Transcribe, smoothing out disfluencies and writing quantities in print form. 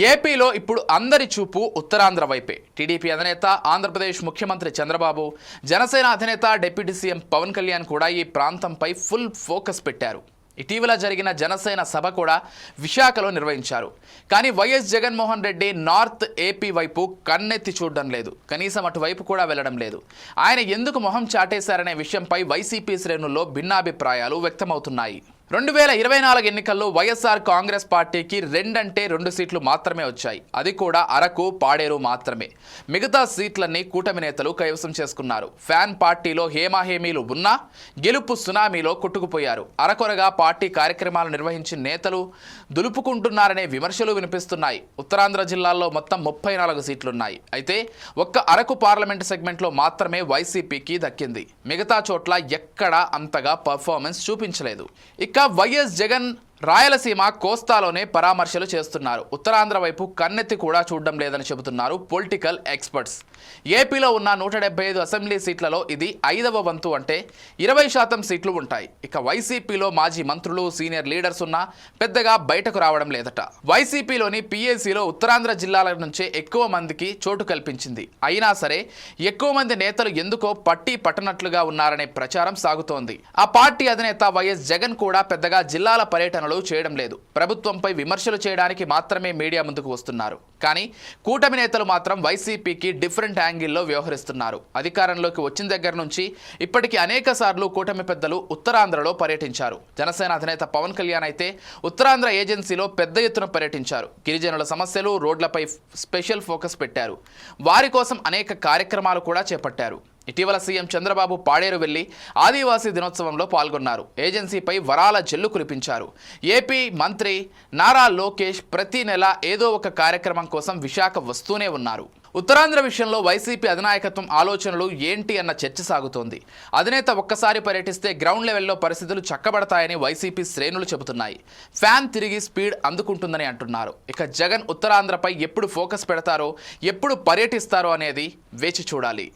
ఏపీలో ఇప్పుడు అందరి చూపు ఉత్తరాంధ్ర వైపే. టీడీపీ అధినేత, ఆంధ్రప్రదేశ్ ముఖ్యమంత్రి చంద్రబాబు, జనసేన అధినేత డిప్యూటీ సీఎం పవన్ కళ్యాణ్ కూడా ఈ ప్రాంతంపై ఫుల్ ఫోకస్ పెట్టారు. ఇటీవల జరిగిన జనసేన సభ కూడా విశాఖలో నిర్వహించారు. కానీ YS Jaganmohan Reddy north AP వైపు కన్నెత్తి చూడడం లేదు. కనీసం అటువైపు కూడా వెళ్లడం లేదు. ఆయన ఎందుకు మొహం చాటేశారనే విషయంపై వైసీపీ శ్రేణుల్లో భిన్నాభిప్రాయాలు వ్యక్తమవుతున్నాయి. 2024 ఎన్నికల్లో వైఎస్ఆర్ కాంగ్రెస్ పార్టీకి 2 సీట్లు మాత్రమే వచ్చాయి. అది కూడా అరకు, పాడేరు మాత్రమే. మిగతా సీట్లన్నీ కూటమి నేతలు కైవసం చేసుకున్నారు. ఫ్యాన్ పార్టీలో హేమాహేమీలు ఉన్నా గెలుపు సునామీలో కొట్టుకుపోయారు. అరకొరగా పార్టీ కార్యక్రమాలు నిర్వహించిన నేతలు దులుపుకుంటున్నారనే విమర్శలు వినిపిస్తున్నాయి. ఉత్తరాంధ్ర జిల్లాల్లో మొత్తం 34 సీట్లున్నాయి. అయితే ఒక్క అరకు పార్లమెంటు సెగ్మెంట్లో మాత్రమే వైసీపీకి దక్కింది. మిగతా చోట్ల ఎక్కడా అంతగా పర్ఫార్మెన్స్ చూపించలేదు. ఇక వైఎస్ జగన్ రాయలసీమ, కోస్తాలోనే పరామర్శలు చేస్తున్నారు. ఉత్తరాంధ్ర వైపు కన్నెత్తి కూడా చూడడం లేదని చెబుతున్నారు పొలిటికల్ ఎక్స్పర్ట్స్. ఏపీలో ఉన్న 175 అసెంబ్లీ సీట్లలో ఇది 5వ వంతు, అంటే 20% సీట్లు ఉంటాయి. ఇక వైసీపీలో మాజీ మంత్రులు, సీనియర్ లీడర్స్ ఉన్నా పెద్దగా బయటకు రావడం లేదట. వైసీపీలోని పీఏసీలో ఉత్తరాంధ్ర జిల్లాల నుంచే ఎక్కువ మందికి చోటు కల్పించింది. అయినా సరే ఎక్కువ మంది నేతలు ఎందుకో పట్టి పట్టనట్లుగా ఉన్నారనే ప్రచారం సాగుతోంది. ఆ పార్టీ అధినేత వైఎస్ జగన్ కూడా పెద్దగా జిల్లాల పర్యటనలు చేయడం లేదు. ప్రభుత్వంపై విమర్శలు చేయడానికి మాత్రమే మీడియా ముందుకు వస్తున్నారు. కానీ కూటమి నేతలు మాత్రం వైసీపీకి డిఫరెంట్ యాంగిల్లో వ్యవహరిస్తున్నారు. అధికారంలోకి వచ్చిన దగ్గర నుంచి ఇప్పటికీ అనేక సార్లు కూటమి పెద్దలు ఉత్తరాంధ్రలో పర్యటించారు. జనసేన అధినేత పవన్ కళ్యాణ్ అయితే ఉత్తరాంధ్ర ఏజెన్సీలో పెద్ద ఎత్తున పర్యటించారు. గిరిజనుల సమస్యలు, రోడ్లపై స్పెషల్ ఫోకస్ పెట్టారు. వారి కోసం అనేక కార్యక్రమాలు కూడా చేపట్టారు. ఇటీవల సీఎం చంద్రబాబు పాడేరు వెళ్లి ఆదివాసీ దినోత్సవంలో పాల్గొన్నారు. ఏజెన్సీపై వరాల జల్లు కురిపించారు. ఏపీ మంత్రి నారా లోకేష్ ప్రతి నెల ఏదో ఒక కార్యక్రమం కోసం విశాఖ వస్తూనే ఉన్నారు. ఉత్తరాంధ్ర విషయంలో వైసీపీ అధినాయకత్వం ఆలోచనలు ఏంటి అన్న చర్చ సాగుతోంది. అధినేత ఒక్కసారి పర్యటిస్తే గ్రౌండ్ లెవెల్లో పరిస్థితులు చక్కబడతాయని వైసీపీ శ్రేణులు చెబుతున్నాయి. ఫ్యాన్ తిరిగి స్పీడ్ అందుకుంటుందని అంటున్నారు. ఇక జగన్ ఉత్తరాంధ్రపై ఎప్పుడు ఫోకస్ పెడతారో, ఎప్పుడు పర్యటిస్తారో అనేది వేచి చూడాలి.